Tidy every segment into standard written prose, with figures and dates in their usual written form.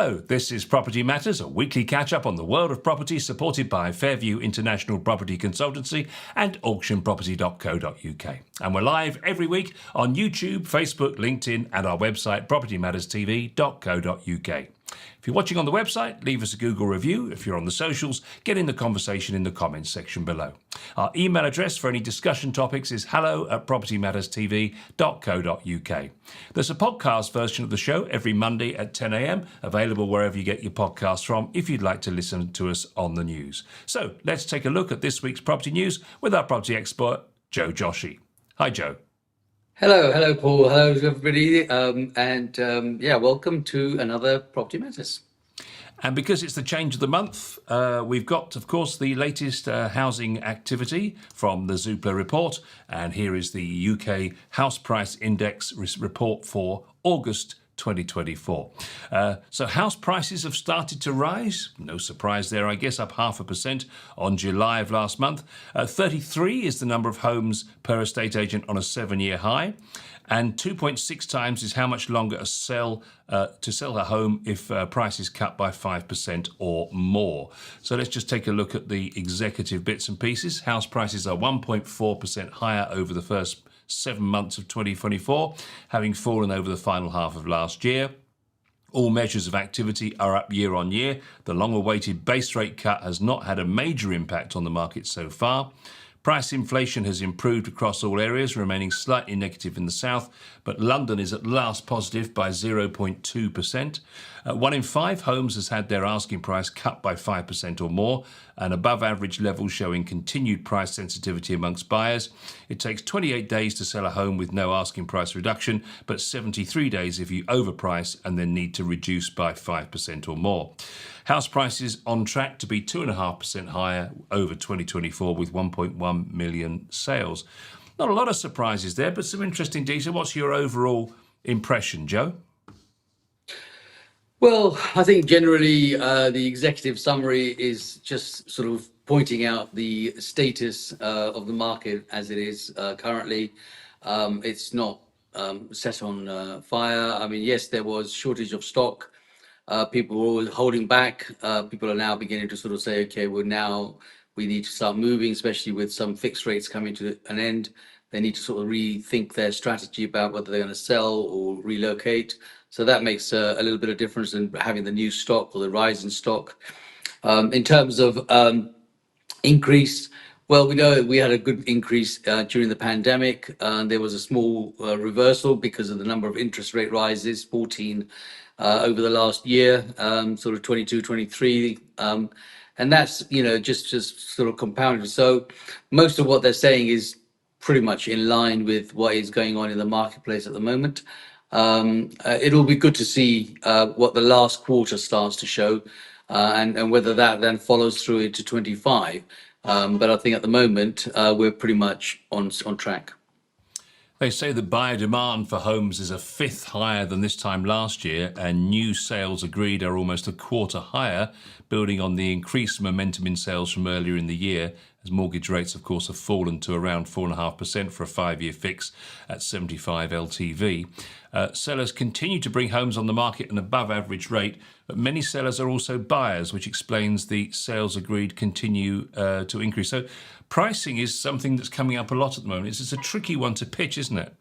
Hello, this is Property Matters, a weekly catch-up on the world of property supported by Fairview International Property Consultancy and auctionproperty.co.uk. And we're live every week on YouTube, Facebook, LinkedIn and our website propertymatterstv.co.uk. If you're watching on the website, leave us a Google review. If you're on the socials, get in the conversation in the comments section below. Our email address for any discussion topics is hello@propertymatterstv.co.uk. There's a podcast version of the show every Monday at 10 a.m, available wherever you get your podcasts from if you'd like to listen to us on the news. So let's take a look at this week's property news with our property expert, Joe Joshi. Hi, Joe. Hello, Paul. Hello, everybody. Welcome to another Property Matters. And because it's the change of the month, we've got, of course, the latest housing activity from the Zoopla report. And here is the UK House Price Index report for August 2024. So house prices have started to rise. No surprise there, I guess, up 0.5% on July of last month. 33 is the number of homes per estate agent on a 7-year high. And 2.6 times is how much longer to sell a home if price is cut by 5% or more. So let's just take a look at the executive bits and pieces. House prices are 1.4% higher over the first 7 months of 2024, having fallen over the final half of last year. All measures of activity are up year on year. The long-awaited base rate cut has not had a major impact on the market so far. Price inflation has improved across all areas, remaining slightly negative in the south, but London is at last positive by 0.2%. 1 in 5 homes has had their asking price cut by 5% or more, and above average levels showing continued price sensitivity amongst buyers. It takes 28 days to sell a home with no asking price reduction, but 73 days if you overprice and then need to reduce by 5% or more. House prices on track to be 2.5% higher over 2024 with 1.1 million sales. Not a lot of surprises there, but some interesting detail. What's your overall impression, Joe? Well, I think generally the executive summary is just sort of pointing out the status of the market as it is currently. It's not set on fire. I mean, yes, there was shortage of stock. People were always holding back. People are now beginning to sort of say, okay, well, now we need to start moving, especially with some fixed rates coming to an end. They need to sort of rethink their strategy about whether they're going to sell or relocate. So that makes a little bit of difference in having the new stock or the rise in stock. In terms of increase, well, we know we had a good increase during the pandemic. There was a small reversal because of the number of interest rate rises, 14 over the last year, sort of 22, 23. And that's, just sort of compounded. So most of what they're saying is pretty much in line with what is going on in the marketplace at the moment. It'll be good to see what the last quarter starts to show and whether that then follows through into 25. But I think at the moment, we're pretty much on track. They say the buyer demand for homes is 1/5 higher than this time last year, and new sales agreed are almost 1/4 higher, building on the increased momentum in sales from earlier in the year, as mortgage rates, of course, have fallen to around 4.5% for a 5-year fix at 75 LTV. Sellers continue to bring homes on the market at an above average rate, but many sellers are also buyers, which explains the sales agreed continue to increase. So pricing is something that's coming up a lot at the moment. It's a tricky one to pitch, isn't it?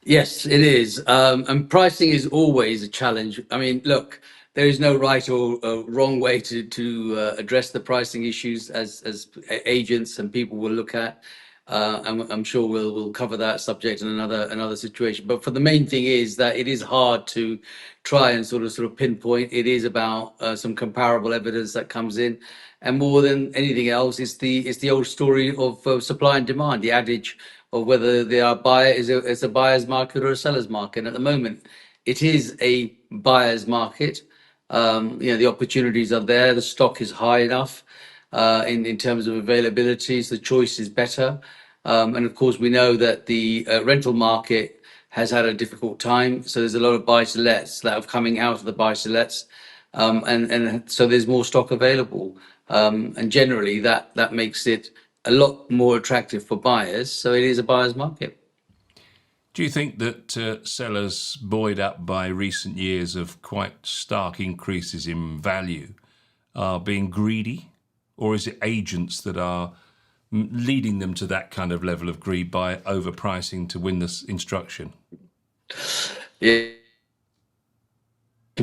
Yes, it is. And pricing is always a challenge. I mean, look, there is no right or wrong way to address the pricing issues as agents and people will look at. And I'm sure we'll cover that subject in another situation. But for the main thing is that it is hard to try and sort of pinpoint. It is about some comparable evidence that comes in, and more than anything else, it's the old story of supply and demand. The adage of whether they are it's a buyer's market or a seller's market. And at the moment, it is a buyer's market. The opportunities are there. The stock is high enough in terms of availability. So the choice is better. And of course, we know that the rental market has had a difficult time. So there's a lot of buy-to-lets that are coming out of the buy-to-lets. And so there's more stock available. And generally, that makes it a lot more attractive for buyers. So it is a buyer's market. Do you think that sellers, buoyed up by recent years of quite stark increases in value, are being greedy? Or is it agents that are leading them to that kind of level of greed by overpricing to win this instruction? Yeah,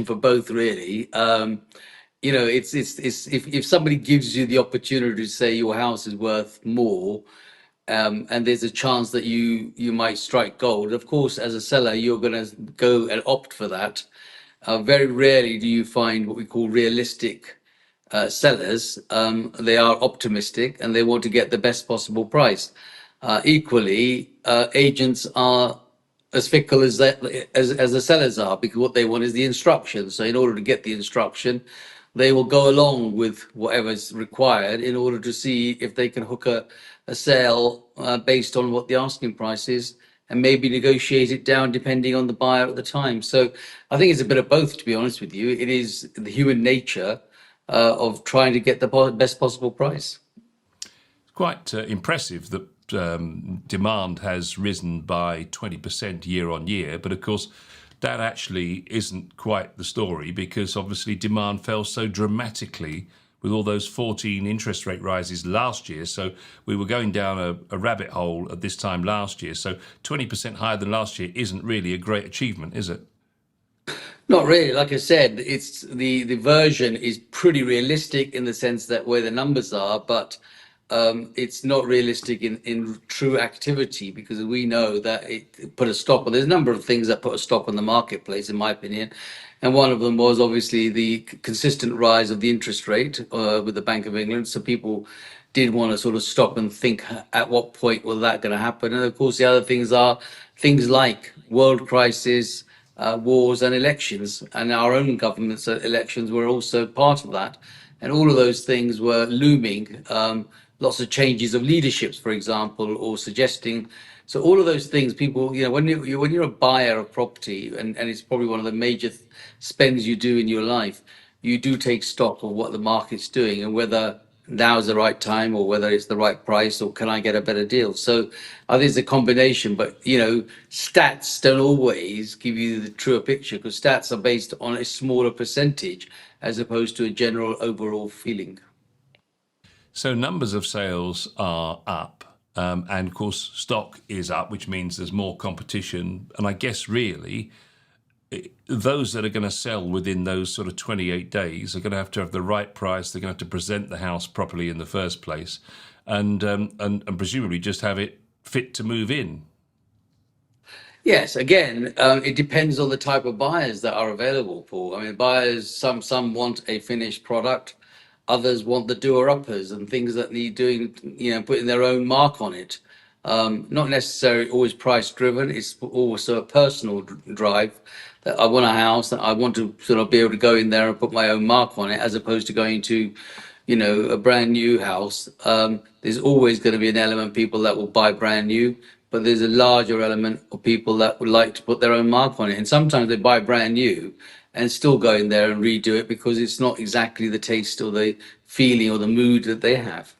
for both really. It's if somebody gives you the opportunity to say your house is worth more, and there's a chance that you might strike gold. Of course, as a seller, you're going to go and opt for that. Very rarely do you find what we call realistic sellers. They are optimistic and they want to get the best possible price. Equally, agents are as fickle as as the sellers are, because what they want is the instruction. So in order to get the instruction, they will go along with whatever's required in order to see if they can hook a sale based on what the asking price is, and maybe negotiate it down depending on the buyer at the time. So I think it's a bit of both, to be honest with you. It is the human nature of trying to get the best possible price. It's quite impressive that demand has risen by 20% year on year, but of course, that actually isn't quite the story, because obviously demand fell so dramatically with all those 14 interest rate rises last year. So we were going down a rabbit hole at this time last year. So 20% higher than last year isn't really a great achievement, is it? Not really. Like I said, it's the version is pretty realistic in the sense that where the numbers are, but it's not realistic in true activity, because we know that it put a stop. Well, there's a number of things that put a stop on the marketplace, in my opinion, and one of them was obviously the consistent rise of the interest rate with the Bank of England. So people did want to sort of stop and think, at what point will that going to happen? And of course, the other things are things like world crisis, wars and elections, and our own government's elections were also part of that. And all of those things were looming. Lots of changes of leaderships, for example, or suggesting. So all of those things, people, when you're a buyer of property, and it's probably one of the major spends you do in your life, you do take stock of what the market's doing and whether now's the right time or whether it's the right price or can I get a better deal. So I think it's a combination, but stats don't always give you the truer picture, because stats are based on a smaller percentage as opposed to a general overall feeling. So numbers of sales are up, and of course stock is up, which means there's more competition. And I guess really those that are going to sell within those sort of 28 days are going to have the right price. They're going to have to present the house properly in the first place, and presumably just have it fit to move in. Yes, again, it depends on the type of buyers that are available, Paul. I mean, buyers, some want a finished product, others want the doer-uppers and things that need doing, putting their own mark on it. Not necessarily always price driven. It's also a personal drive, that I want a house that I want to sort of be able to go in there and put my own mark on it, as opposed to going to, a brand new house. There's always going to be an element of people that will buy brand new, but there's a larger element of people that would like to put their own mark on it. And sometimes they buy brand new and still go in there and redo it because it's not exactly the taste or the feeling or the mood that they have.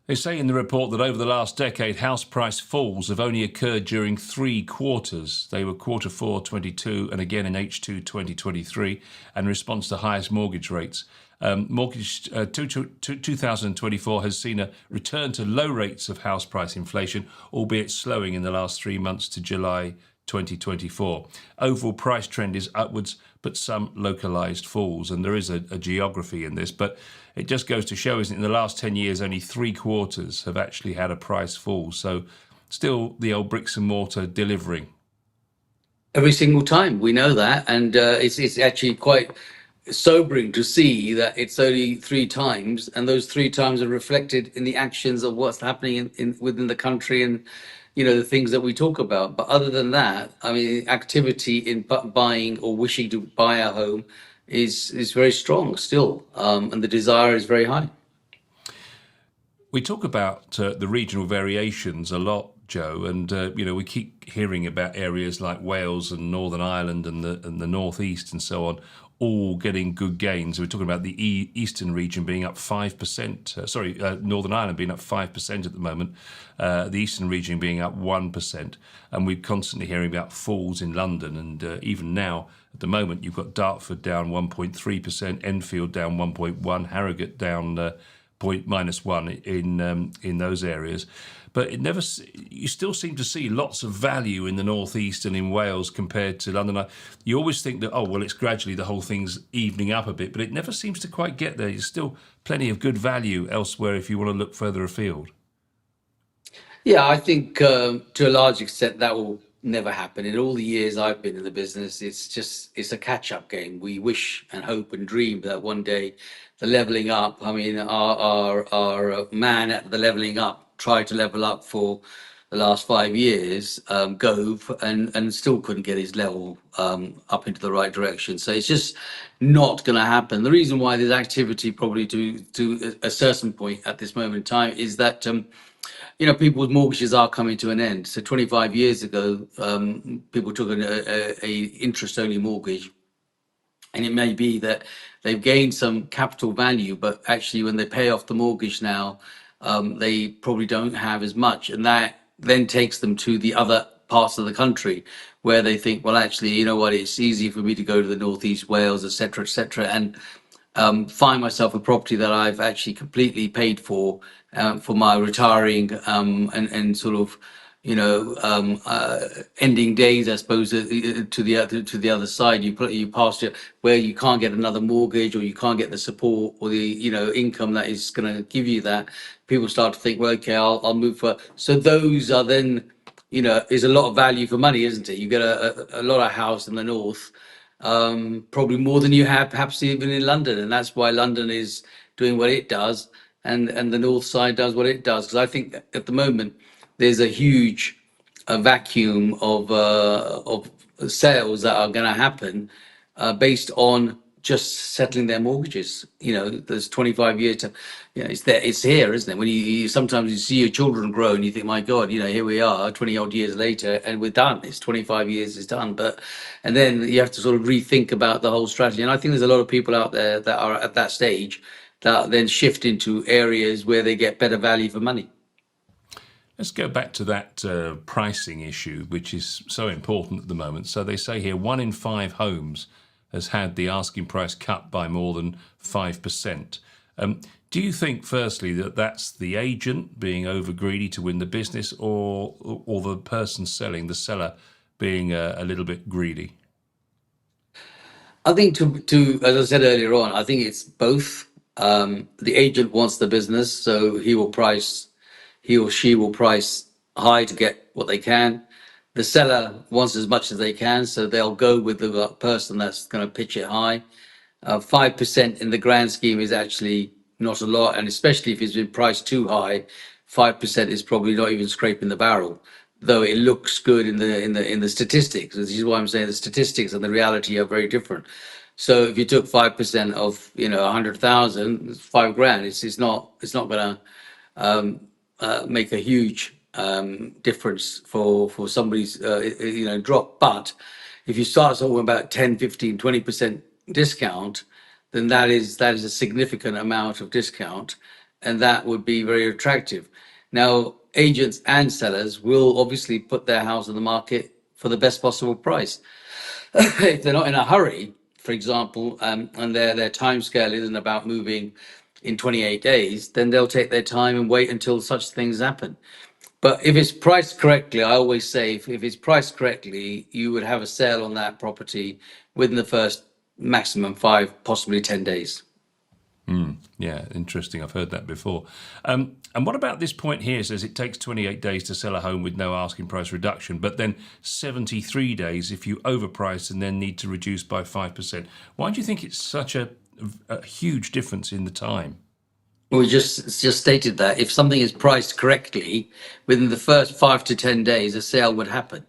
They say in the report that over the last decade, house price falls have only occurred during 3 quarters. They were quarter 4 22 and again in H2 2023, in response to highest mortgage rates. 2024 has seen a return to low rates of house price inflation, albeit slowing in the last 3 months to July 2024. Overall price trend is upwards, but some localised falls, and there is a geography in this, but it just goes to show, isn't it, in the last 10 years, only 3 quarters have actually had a price fall. So still the old bricks and mortar delivering. Every single time, we know that, and it's actually quite sobering to see that it's only 3 times, and those 3 times are reflected in the actions of what's happening in within the country, and the things that we talk about. But other than that, I mean, activity in buying or wishing to buy a home is very strong still, and the desire is very high. We talk about the regional variations a lot, Joe, and we keep hearing about areas like Wales and Northern Ireland and the northeast and so on, all getting good gains. We're talking about the eastern region being up 5%. Northern Ireland being up 5% at the moment. The eastern region being up 1%. And we're constantly hearing about falls in London. And even now, at the moment, you've got Dartford down 1.3%, Enfield down 1.1%, Harrogate down -1 in those areas. But you still seem to see lots of value in the northeast and in Wales compared to London. You always think that, oh, well, it's gradually the whole thing's evening up a bit, but it never seems to quite get there. There's still plenty of good value elsewhere if you want to look further afield. Yeah, I think to a large extent that will never happen. In all the years I've been in the business, it's a catch-up game. We wish and hope and dream that one day the leveling up. I mean, our man at the leveling up tried to level up for the last 5 years, Gove, and still couldn't get his level up into the right direction. So it's just not going to happen. The reason why there's activity probably to a certain point at this moment in time is that. People's mortgages are coming to an end. So 25 years ago, people took a interest-only mortgage, and it may be that they've gained some capital value, but actually when they pay off the mortgage now, they probably don't have as much, and that then takes them to the other parts of the country where they think, well, actually, you know what, it's easy for me to go to the northeast Wales, et cetera, and find myself a property that I've actually completely paid for my retiring and sort of ending days, I suppose, to the other side. You pass it where you can't get another mortgage, or you can't get the support or the income that is going to give you that. People start to think, well, okay, I'll move for. So those are then is a lot of value for money, isn't it? You get a lot of house in the north, probably more than you have perhaps even in London, and that's why London is doing what it does, and the north side does what it does. Because I think at the moment there's a huge vacuum of sales that are going to happen based on just settling their mortgages. There's 25 years to, it's there, it's here, isn't it? When you sometimes you see your children grow and you think, my God, here we are 20 odd years later and we're done. It's 25 years, it's done. And then you have to sort of rethink about the whole strategy. And I think there's a lot of people out there that are at that stage that then shift into areas where they get better value for money. Let's go back to that pricing issue, which is so important at the moment. So they say here 1 in 5 homes has had the asking price cut by more than 5%. Do you think, firstly, that that's the agent being over greedy to win the business, or the person selling, the seller, being a little bit greedy? I think to as I said earlier on, I think it's both. The agent wants the business, so he or she will price high to get what they can. The seller wants as much as they can, so they'll go with the person that's going to pitch it high. 5% in the grand scheme is actually not a lot, and especially if it's been priced too high, 5% is probably not even scraping the barrel. Though it looks good in the statistics. This is why I'm saying the statistics and the reality are very different. So if you took 5% of 100,000, it's 5 grand. It's not going to make a huge difference for somebody's drop. But if you start talking about 10, 15, 20% discount, then that is a significant amount of discount, and that would be very attractive. Now, agents and sellers will obviously put their house on the market for the best possible price. If they're not in a hurry, for example, and their time scale isn't about moving in 28 days, then they'll take their time and wait until such things happen. But if it's priced correctly, I always say if it's priced correctly, you would have a sale on that property within the first maximum 5, possibly 10 days. Yeah, interesting. I've heard that before. And what about this point here? It says it takes 28 days to sell a home with no asking price reduction, but then 73 days if you overprice and then need to reduce by 5%. Why do you think it's such a huge difference in the time? We just stated that if something is priced correctly, within the first 5 to 10 days, a sale would happen.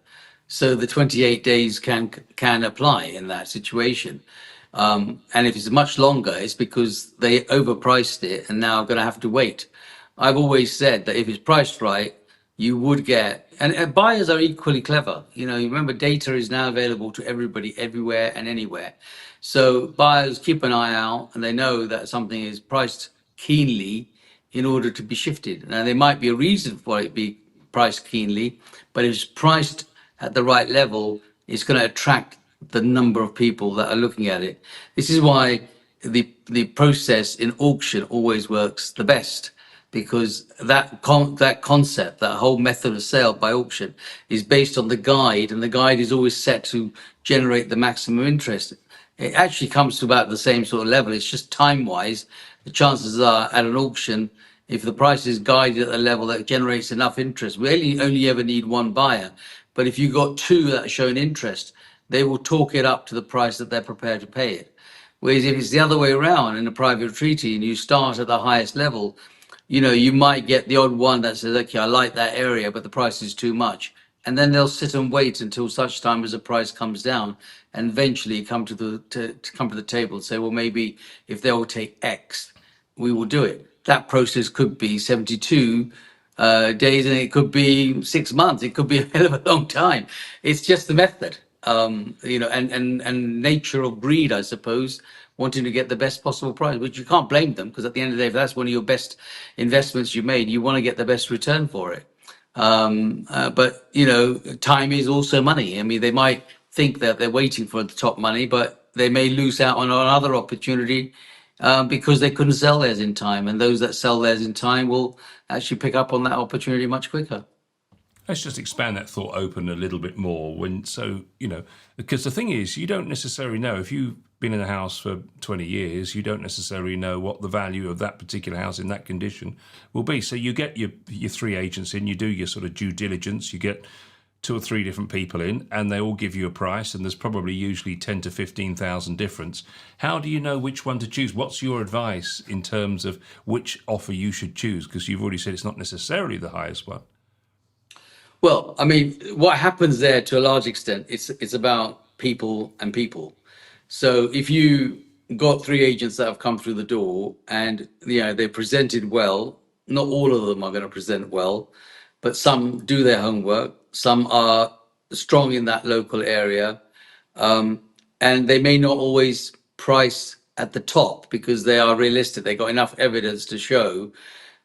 So the 28 days can apply in that situation. And if it's much longer, it's because they overpriced it and now are going to have to wait. I've always said that if it's priced right, you would get, and buyers are equally clever. You remember data is now available to everybody, everywhere and anywhere. So buyers keep an eye out and they know that something is priced keenly in order to be shifted. Now, there might be a reason for it be priced keenly, but if it's priced at the right level, it's going to attract the number of people that are looking at it. This is why the process in auction always works the best, because that concept, that whole method of sale by auction, is based on the guide, and the guide is always set to generate the maximum interest. It actually comes to about the same sort of level. It's just time wise. The chances are at an auction, if the price is guided at a level that generates enough interest, we only ever need one buyer. But if you've got two that are showing interest, they will talk it up to the price that they're prepared to pay it. Whereas if it's the other way around in a private treaty and you start at the highest level, you might get the odd one that says, okay, I like that area, but the price is too much. And then they'll sit and wait until such time as the price comes down and eventually come to come to the table and say, well, maybe if they will take X, we will do it. That process could be 72 days, and it could be 6 months. It could be a hell of a long time. It's just the method, and nature of greed, I suppose, wanting to get the best possible price, which you can't blame them, because at the end of the day, if that's one of your best investments you made, you want to get the best return for it. But time is also money. I mean, they might think that they're waiting for the top money, but they may lose out on another opportunity because they couldn't sell theirs in time, and those that sell theirs in time will actually pick up on that opportunity much quicker. Let's just expand that thought open a little bit more. Because the thing is, you don't necessarily know if you've been in a house for 20 years, you don't necessarily know what the value of that particular house in that condition will be. So you get your three agents in, you do your sort of due diligence, you get two or three different people in, and they all give you a price, and there's probably usually 10 to 15,000 difference. How do you know which one to choose? What's your advice in terms of which offer you should choose? Because you've already said it's not necessarily the highest one. Well, I mean, what happens there to a large extent, it's about people and people. So if you got three agents that have come through the door and they presented well, not all of them are going to present well, but some do their homework, some are strong in that local area, and they may not always price at the top because they are realistic. They got enough evidence to show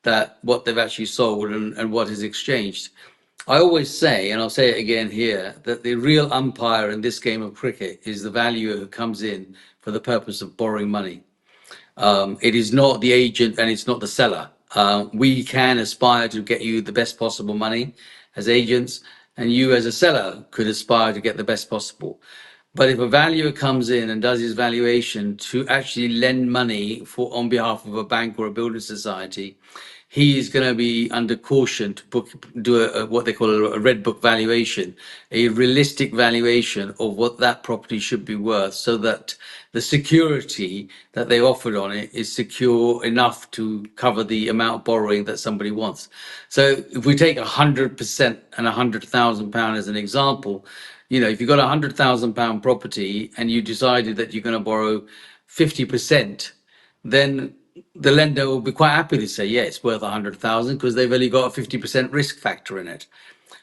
that what they've actually sold and what is exchanged. I always say, and I'll say it again here, that the real umpire in this game of cricket is the valuer who comes in for the purpose of borrowing money. It is not the agent and it's not the seller. We can aspire to get you the best possible money as agents, and you as a seller could aspire to get the best possible. But if a valuer comes in and does his valuation to actually lend money for on behalf of a bank or a building society, he is going to be under caution to do what they call a red book valuation, a realistic valuation of what that property should be worth, so that the security that they offered on it is secure enough to cover the amount of borrowing that somebody wants. So if we take 100% and £100,000 as an example, if you've got £100,000 property and you decided that you're going to borrow 50%, then the lender will be quite happy to say, yeah, it's worth 100,000 because they've only got a 50% risk factor in it.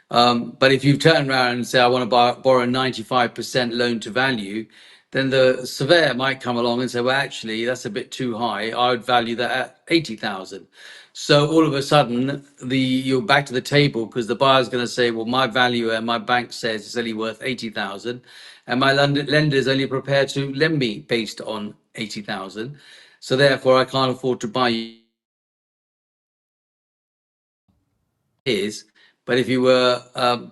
But if you turn around and say, I want to borrow 95% loan to value, then the surveyor might come along and say, well, actually, that's a bit too high. I would value that at 80,000. So all of a sudden, you're back to the table because the buyer's going to say, well, my valuer and my bank says it's only worth 80,000, and my lender is only prepared to lend me based on 80,000. So therefore, I can't afford to buy you. Is, but if you were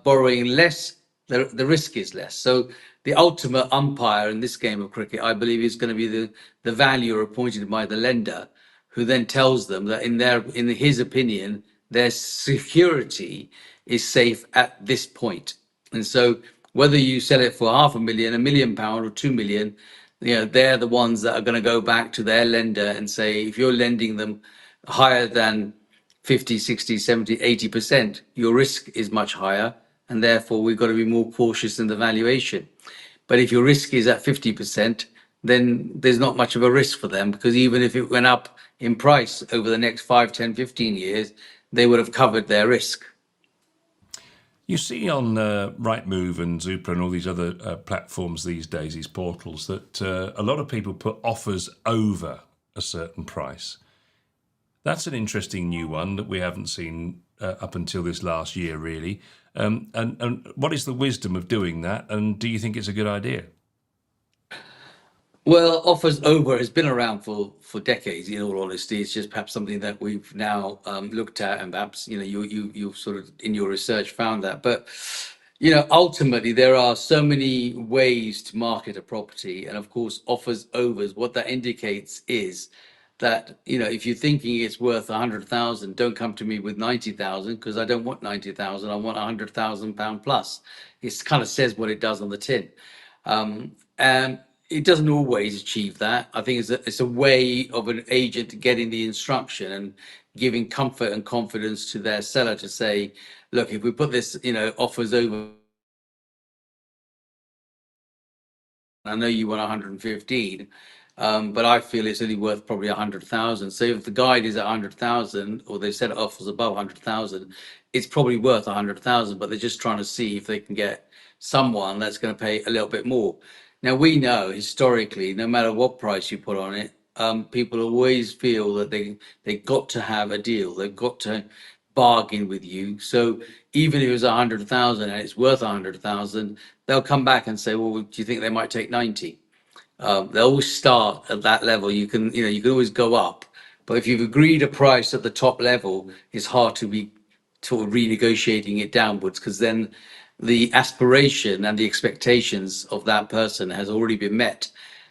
borrowing less, the risk is less. So the ultimate umpire in this game of cricket, I believe, is going to be the valuer appointed by the lender, who then tells them that in his opinion, their security is safe at this point. And so whether you sell it for £500,000, £1 million, or 2 million, they're the ones that are going to go back to their lender and say, if you're lending them higher than 50, 60, 70, 80%, your risk is much higher, and therefore we've got to be more cautious in the valuation. But if your risk is at 50%, then there's not much of a risk for them, because even if it went up in price over the next 5, 10, 15 years, they would have covered their risk. You see on Rightmove and Zoopla and all these other platforms these days, these portals, that a lot of people put offers over a certain price. That's an interesting new one that we haven't seen up until this last year, really. And what is the wisdom of doing that? And do you think it's a good idea? Well, offers over has been around for decades. In all honesty, it's just perhaps something that we've now looked at, and perhaps you've sort of in your research found that. But ultimately, there are so many ways to market a property, and of course, offers overs. What that indicates is that if you're thinking it's worth 100,000, don't come to me with 90,000, because I don't want 90,000. I want £100,000 plus. It kind of says what it does on the tin. And it doesn't always achieve that. I think it's a way of an agent getting the instruction and giving comfort and confidence to their seller to say, look, if we put this, offers over, I know you want 115, but I feel it's only worth probably 100,000. So if the guide is at 100,000, or they set it offers above 100,000, it's probably worth 100,000. But they're just trying to see if they can get someone that's going to pay a little bit more. Now we know historically, no matter what price you put on it, people always feel that they got to have a deal. They've got to bargain with you. So even if it was 100,000 and it's worth 100,000, they'll come back and say, well, do you think they might take 90? They always start at that level. You can always go up, but if you've agreed a price at the top level, it's hard to be sort of renegotiating it downwards, because then the aspiration and the expectations of that person has already been met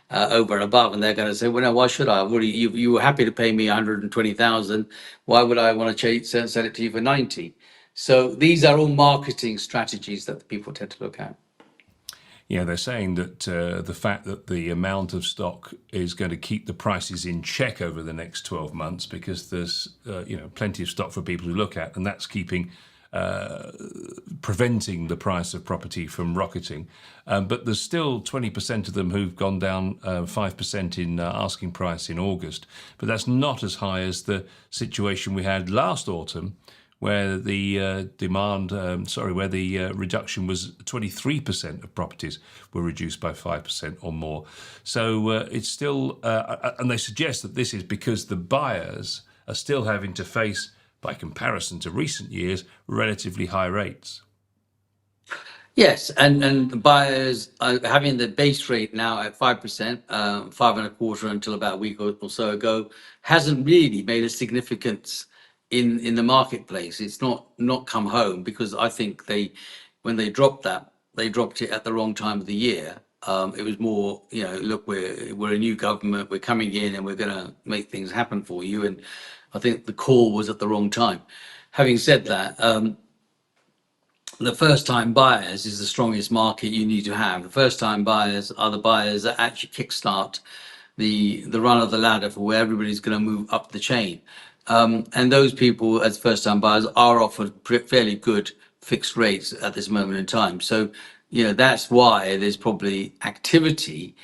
over and above, and they're going to say, well, no, why should I? I've already, you were happy to pay me 120,000. Why would I want to sell it to you for 90? So these are all marketing strategies that the people tend to look at. Yeah, they're saying that the fact that the amount of stock is going to keep the prices in check over the next 12 months, because there's plenty of stock for people to look at, and that's preventing the price of property from rocketing. But there's still 20% of them who've gone down 5% in asking price in August. But that's not as high as the situation we had last autumn, where the reduction was 23% of properties were reduced by 5% or more. So it's still, and they suggest that this is because the buyers are still having to face, by comparison to recent years, relatively high rates. Yes, and the buyers are having the base rate now at 5%, 5.25% until about a week or so ago, hasn't really made a significance in the marketplace. It's not come home, because I think when they dropped that, they dropped it at the wrong time of the year. It was more, look, we're a new government, we're coming in and we're going to make things happen for you. And I think the call was at the wrong time. Having said that, the first time buyers is the strongest market you need to have. The first time buyers are the buyers that actually kickstart the run of the ladder for where everybody's going to move up the chain. And those people, as first time buyers, are offered fairly good fixed rates at this moment in time. So, that's why there's probably activity,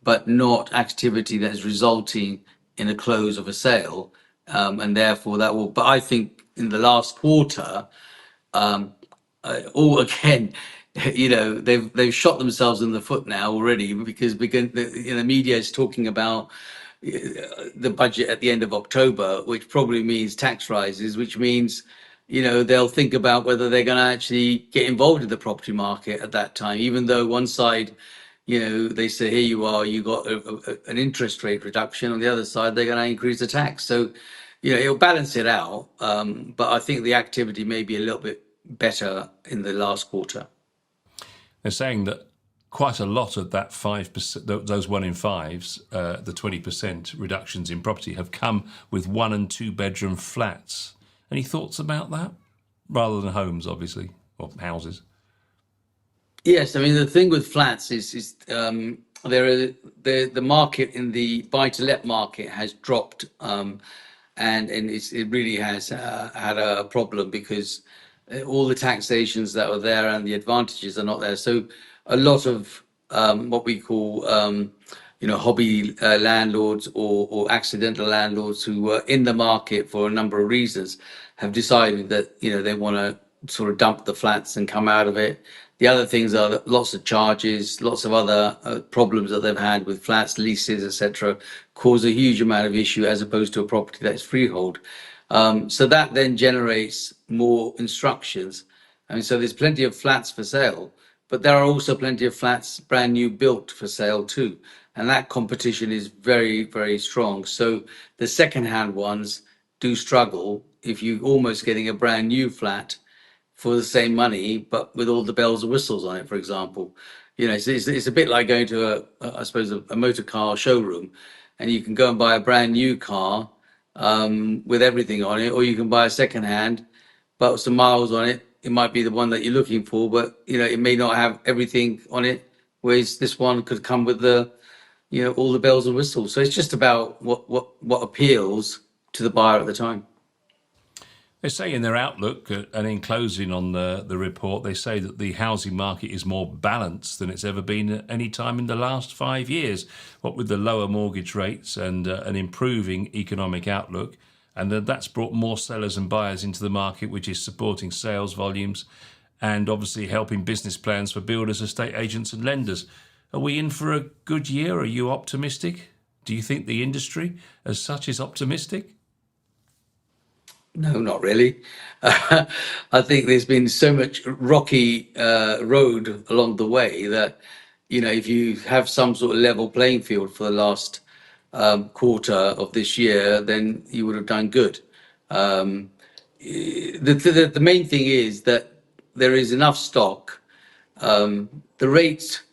but not activity that is resulting in a close of a sale. And therefore that will, but I think in the last quarter, all again, they've shot themselves in the foot now already, because the media is talking about the budget at the end of October, which probably means tax rises, which means they'll think about whether they're going to actually get involved in the property market at that time, even though one side, they say, here you are, you got an interest rate reduction. On the other side, they're going to increase the tax. So, it'll balance it out. But I think the activity may be a little bit better in the last quarter. They're saying that quite a lot of that 5%, those 1 in 5s, the 20% reductions in property, have come with 1 and 2 bedroom flats. Any thoughts about that? Rather than homes, obviously, or houses. Yes, I mean, the thing with flats is the market in the buy-to-let market has dropped, and it really has had a problem, because all the taxations that were there and the advantages are not there. So a lot of what we call hobby landlords, or accidental landlords who were in the market for a number of reasons, have decided that they want to sort of dump the flats and come out of it. The other things are that lots of charges, lots of other problems that they've had with flats, leases, etc., cause a huge amount of issue as opposed to a property that's freehold. So that then generates more instructions. I mean, so there's plenty of flats for sale, but there are also plenty of flats brand new built for sale too. And that competition is very, very strong. So the second-hand ones do struggle if you're almost getting a brand new flat for the same money, but with all the bells and whistles on it, for example. You know, it's a bit like going to I suppose, a motor car showroom, and you can go and buy a brand new car with everything on it, or you can buy a second hand, but some miles on it. It might be the one that you're looking for, but you know, it may not have everything on it. Whereas this one could come with the, you know, all the bells and whistles. So it's just about what appeals to the buyer at the time. They say in their outlook, and in closing on the report, they say that the housing market is more balanced than it's ever been at any time in the last 5 years. What with the lower mortgage rates and an improving economic outlook, and that's brought more sellers and buyers into the market, which is supporting sales volumes and obviously helping business plans for builders, estate agents, and lenders. Are we in for a good year? Are you optimistic? Do you think the industry as such is optimistic? No, not really. I think there's been so much rocky road along the way that, you know, if you have some sort of level playing field for the last quarter of this year, then you would have done good. Um, the main thing is that there is enough stock. The rate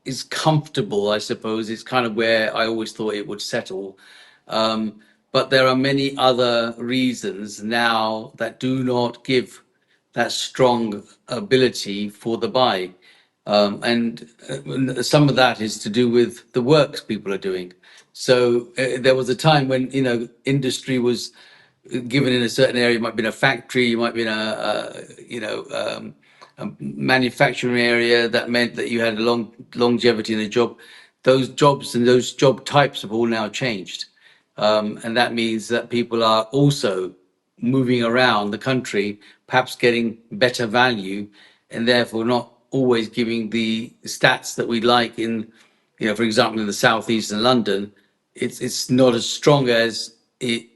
is comfortable, I suppose. It's kind of where I always thought it would settle. But there are many other reasons now that do not give that strong ability for the buy. And some of that is to do with the works people are doing. So there was a time when, you know, industry was given in a certain area. It might be in a factory, you might be in a manufacturing area. That meant that you had a longevity in the job. Those jobs and those job types have all now changed. And that means that people are also moving around the country, perhaps getting better value, and therefore not always giving the stats that we like in, you know, for example, in the southeast and London. It's not as strong as it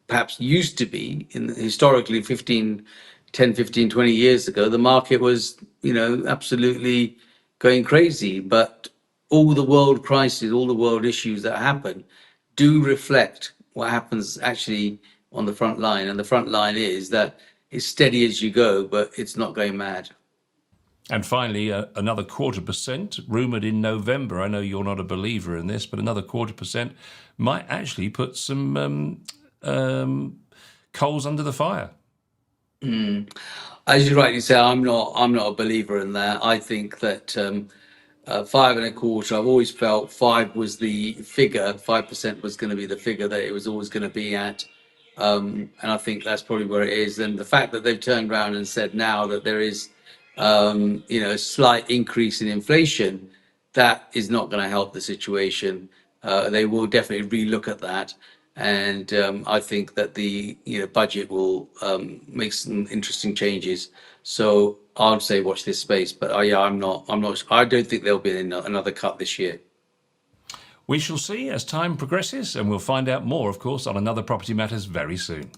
perhaps used to be in historically 20 years ago. The market was, you know, absolutely going crazy, but all the world crises, all the world issues that happen do reflect what happens actually on the front line. And the front line is that it's steady as you go, but it's not going mad. And finally, another 0.25% rumoured in November. I know you're not a believer in this, but another 0.25% might actually put some coals under the fire. As you rightly say, I'm not a believer in that. I think that 5.25. I've always felt five was the figure. 5% was going to be the figure that it was always going to be at. And I think that's probably where it is. And the fact that they've turned around and said now that there is, you know, a slight increase in inflation, that is not going to help the situation. They will definitely relook at that. And I think that the, you know, budget will make some interesting changes. So I'd say watch this space. But yeah, I'm not. I don't think there'll be another cut this year. We shall see as time progresses, and we'll find out more, of course, on Another Property Matters very soon.